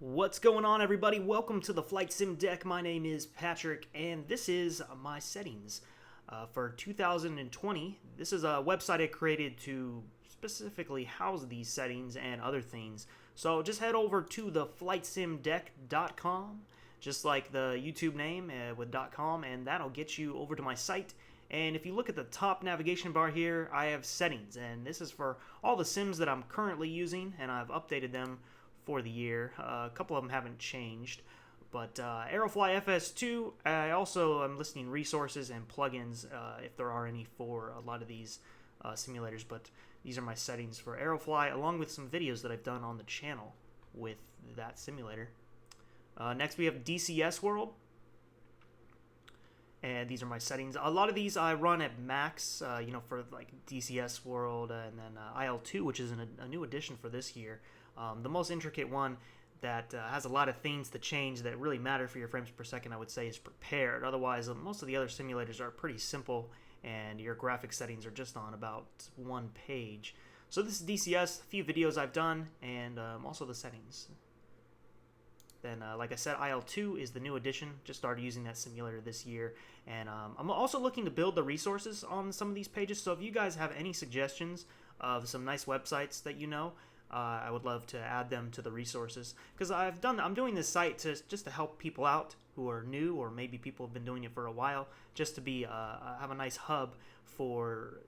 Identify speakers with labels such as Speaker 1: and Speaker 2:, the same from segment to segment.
Speaker 1: What's going on, everybody? Welcome to the Flight Sim Deck. My name is Patrick, and this is my settings for 2020. This is a website I created to specifically house these settings and other things. So just head over to the flightsimdeck.com, just like the YouTube name with .com, and that'll get you over to my site. And if you look at the top navigation bar here, I have settings, and this is for all the sims that I'm currently using, and I've updated them for the year. A couple of them haven't changed, but Aerofly FS2, I also am listing resources and plugins if there are any for a lot of these simulators, but these are my settings for Aerofly, along with some videos that I've done on the channel with that simulator. Next we have DCS World, and these are my settings. A lot of these I run at max, for like DCS World, and then IL-2, which is a new addition for this year. The most intricate one that has a lot of things to change that really matter for your frames per second, I would say, is Prepared. Otherwise, most of the other simulators are pretty simple, and your graphic settings are just on about one page. So this is DCS, a few videos I've done, and also the settings. Then, like I said, IL-2 is the new addition. Just started using that simulator this year. And I'm also looking to build the resources on some of these pages. So if you guys have any suggestions of some nice websites that you know, I would love to add them to the resources. Because I'm doing this site just to help people out who are new, or maybe people have been doing it for a while, just to be have a nice hub for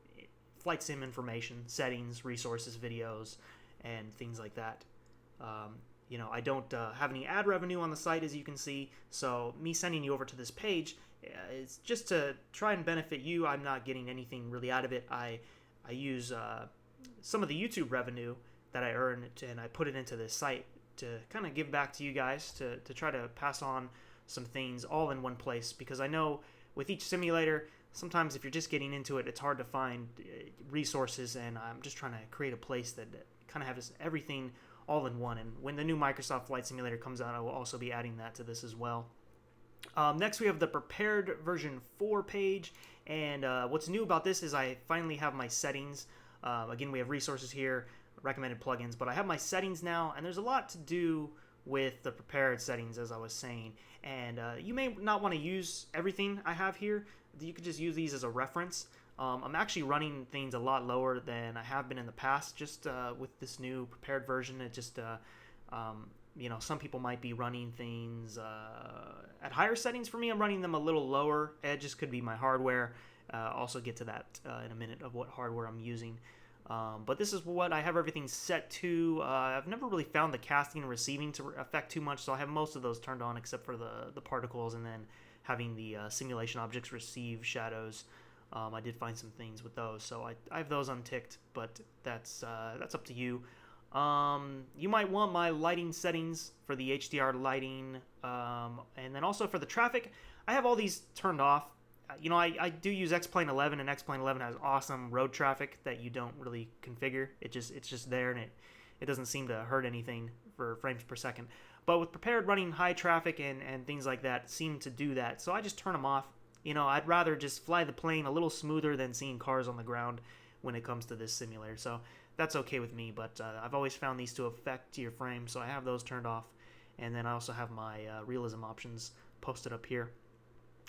Speaker 1: flight sim information, settings, resources, videos, and things like that. I don't have any ad revenue on the site, as you can see, so me sending you over to this page is just to try and benefit you. I'm not getting anything really out of it. I use some of the YouTube revenue that I earn and I put it into this site to kind of give back to you guys, to try to pass on some things all in one place, because I know with each simulator, sometimes if you're just getting into it, it's hard to find resources, and I'm just trying to create a place that kind of has everything all in one. And when the new Microsoft Flight Simulator comes out, I will also be adding that to this as well. Next we have the Prepared version 4 page, and what's new about this is I finally have my settings. Again, we have resources here, recommended plugins, but I have my settings now, and there's a lot to do with the Prepared settings, as I was saying. And you may not want to use everything I have here. You could just use these as a reference. I'm actually running things a lot lower than I have been in the past, just with this new Prepared version. It just, some people might be running things at higher settings. For me, I'm running them a little lower. It just could be my hardware. Also get to that in a minute of what hardware I'm using. But this is what I have everything set to. I've never really found the casting and receiving to affect too much, so I have most of those turned on except for the particles, and then having the simulation objects receive shadows. I did find some things with those, so I have those unticked, but that's up to you. You might want my lighting settings for the HDR lighting, and then also for the traffic, I have all these turned off. I do use XPlane 11, and XPlane 11 has awesome road traffic that you don't really configure. It's just there, and it doesn't seem to hurt anything for frames per second. But with Prepared running high traffic and things like that seem to do that, so I just turn them off. I'd rather just fly the plane a little smoother than seeing cars on the ground when it comes to this simulator. So that's okay with me, but I've always found these to affect your frame, so I have those turned off. And then I also have my realism options posted up here.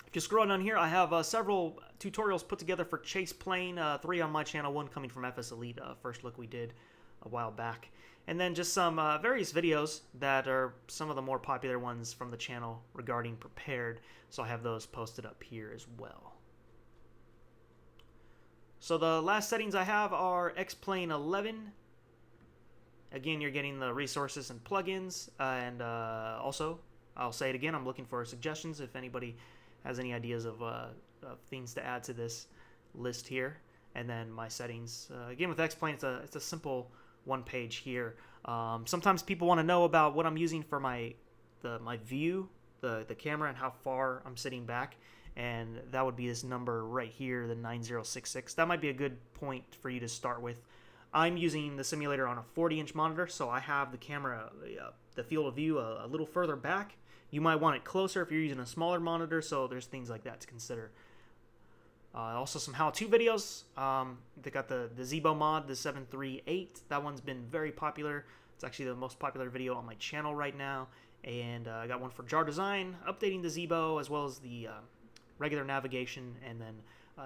Speaker 1: If you scroll down here, I have several tutorials put together for Chase Plane, 3 on my channel, 1 coming from FSElite, first look we did a while back. And then just some various videos that are some of the more popular ones from the channel regarding Prepared, so I have those posted up here as well. So the last settings I have are XPlane 11. Again, you're getting the resources and plugins, and also, I'll say it again, I'm looking for suggestions if anybody has any ideas of things to add to this list here. And then my settings. Again, with XPlane, it's a simple one page here. Sometimes people want to know about what I'm using for my view, the camera, and how far I'm sitting back. And that would be this number right here, the 9066. That might be a good point for you to start with. I'm using the simulator on a 40-inch monitor, so I have the camera, the field of view a little further back. You might want it closer if you're using a smaller monitor, so there's things like that to consider. Also some how-to videos. They got the Zebo mod, the 738. That one's been very popular. It's It's actually the most popular video on my channel right now. And I got one for jar design, updating the Zebo, as well as the regular navigation, and then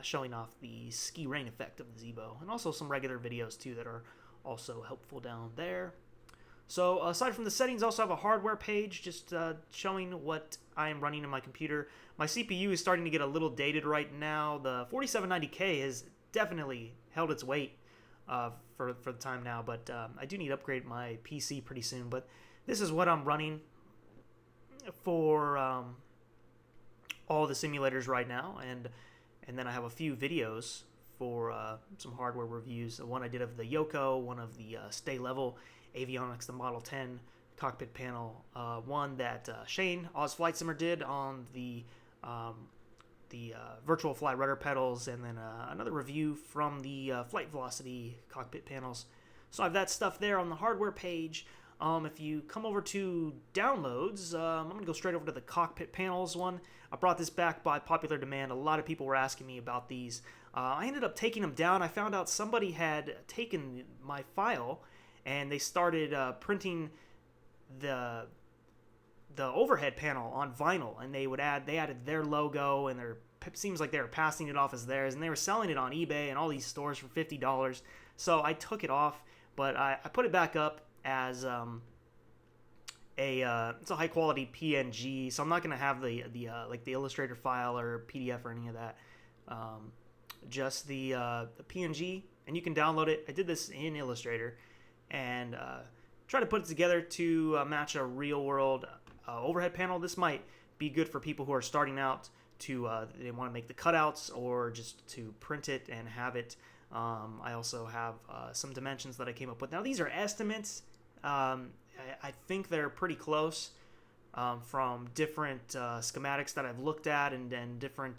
Speaker 1: showing off the ski rain effect of the Zebo, and also some regular videos too that are also helpful down there. So aside from the settings, I also have a hardware page just showing what I am running in my computer. My CPU is starting to get a little dated right now. The 4790K has definitely held its weight for the time now, but I do need to upgrade my PC pretty soon. But this is what I'm running for all the simulators right now, and then I have a few videos for some hardware reviews. One I did of the Yoko, one of the Stay Level Avionics, the Model 10 cockpit panel, one that Shane Oz Flight Simmer did on the Virtual Fly rudder pedals, and then another review from the Flight Velocity cockpit panels. So I have that stuff there on the hardware page. If you come over to downloads, I'm going to go straight over to the cockpit panels one. I brought this back by popular demand. A lot of people were asking me about these. I ended up taking them down. I found out somebody had taken my file and they started printing the overhead panel on vinyl, and they added their logo, and seems like they were passing it off as theirs, and they were selling it on eBay and all these stores for $50. So I took it off, but I put it back up as it's a high quality PNG, so I'm not gonna have the Illustrator file or PDF or any of that. Just the PNG, and you can download it. I did this in Illustrator, and try to put it together to match a real world overhead panel. This might be good for people who are starting out to they want to make the cutouts or just to print it and have it. I also have some dimensions that I came up with. Now these are estimates. I think they're pretty close from different schematics that I've looked at, and different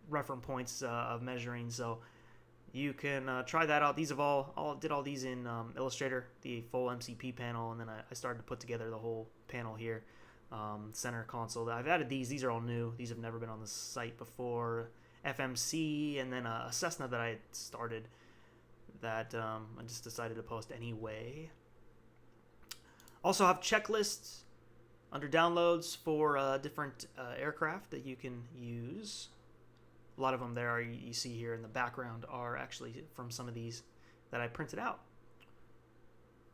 Speaker 1: reference points of measuring. So you can try that out. These have did all these in Illustrator, the full MCP panel, and then I started to put together the whole panel here. Center console. I've added these. These are all new. These have never been on the site before. FMC, and then a Cessna that I had started that I just decided to post anyway. Also have checklists under downloads for different aircraft that you can use. A lot of them there you see here in the background are actually from some of these that I printed out.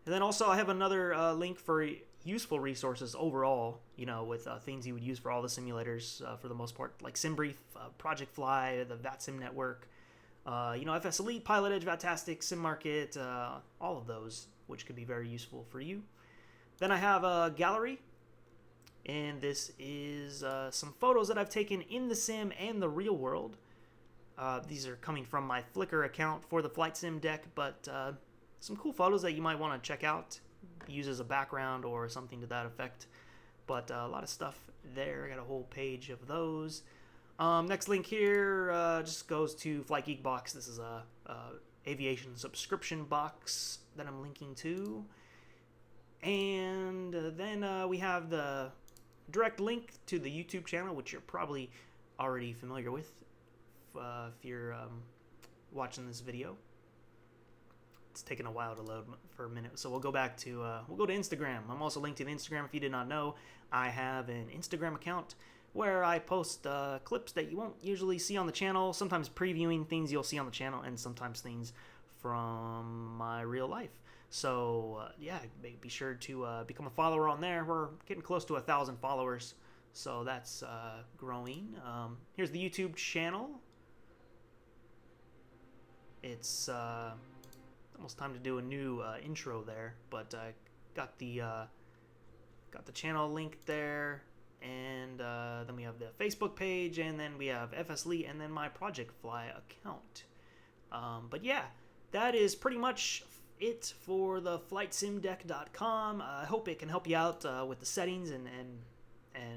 Speaker 1: And then also I have another link for useful resources overall, with things you would use for all the simulators for the most part, like SimBrief, Project Fly, the VATSIM network, FSElite, Pilot Edge, Vatastic, SimMarket, all of those, which could be very useful for you. Then I have a gallery, and this is some photos that I've taken in the sim and the real world. These are coming from my Flickr account for the Flight Sim deck, but some cool photos that you might want to check out, use as a background or something to that effect. But a lot of stuff there. I got a whole page of those. Next link here just goes to Flight Geek Box. This is a aviation subscription box that I'm linking to. And then we have the direct link to the YouTube channel, which you're probably already familiar with if you're watching this video. It's taken a while to load for a minute, so we'll go back to we'll go to Instagram. I'm also linked to the Instagram. If you did not know, I have an Instagram account where I post clips that you won't usually see on the channel, sometimes previewing things you'll see on the channel, and sometimes things from my real life. So yeah, be sure to become a follower on there. We're getting close to 1,000 followers, so that's growing. Here's the YouTube channel. It's almost time to do a new intro there, but I got the channel link there, and then we have the Facebook page, and then we have FSElite, and then my Project Fly account. But yeah, that is pretty much it for the flightsimdeck.com. I hope it can help you out with the settings, and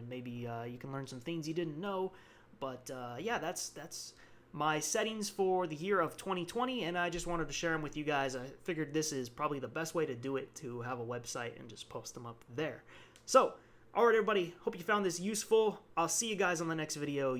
Speaker 1: maybe you can learn some things you didn't know. But yeah, that's my settings for the year of 2020, and I just wanted to share them with you guys. I figured this is probably the best way to do it, to have a website and just post them up there. So, alright everybody, hope you found this useful. I'll see you guys on the next video.